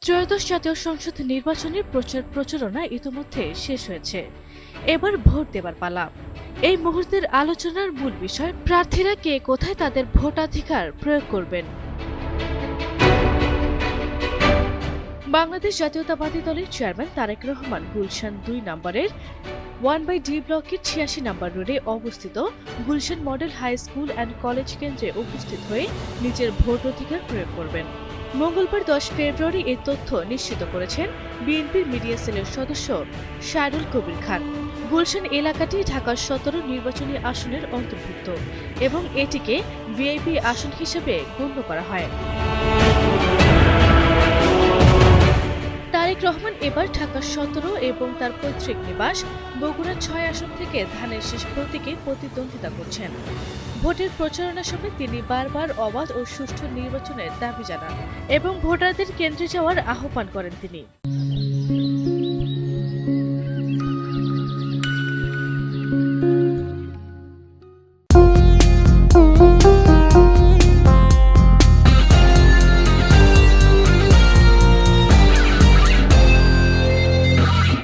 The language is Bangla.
ত্রয়োদশ জাতীয় সংসদ নির্বাচনের প্রচারণা ইতোমধ্যে শেষ হয়েছে। এবার ভোট দেবার পালা। এই মুহূর্তের আলোচনার মূল বিষয় প্রার্থীরা কে কোথায় তাদের ভোটাধিকার প্রয়োগ করবেন। বাংলাদেশ জাতীয়তাবাদী দলের চেয়ারম্যান তারেক রহমান গুলশান ২ নম্বরের 1/D ব্লকের ৮৬ নম্বর রোডে অবস্থিত Gulshan model high school and college কেন্দ্রে উপস্থিত হয়ে নিজের ভোট অধিকার প্রয়োগ করবেন। মঙ্গলবার ১০ ফেব্রুয়ারি এই তথ্য নিশ্চিত করেছেন বিএনপির মিডিয়া সেলের সদস্য শায়রুল কবির খান। গুলশান এলাকাটি ঢাকার ১৭ নির্বাচনী আসনের অন্তর্ভুক্ত এবং এটিকে ভিআইপি আসন হিসেবে গণ্য করা হয়। তারেক রহমান এবার ঢাকা ১৭ এবং তার পৈতৃক নিবাস বগুড়া ৬ আসন থেকে ধানের শীষ প্রতীকে প্রতিদ্বন্দ্বিতা করছেন। ভোটের প্রচারণার সময় তিনি বারবার অবাধ ও সুষ্ঠু নির্বাচনের দাবি জানান এবং ভোটারদের কেন্দ্রে যাওয়ার আহ্বান করেন তিনি।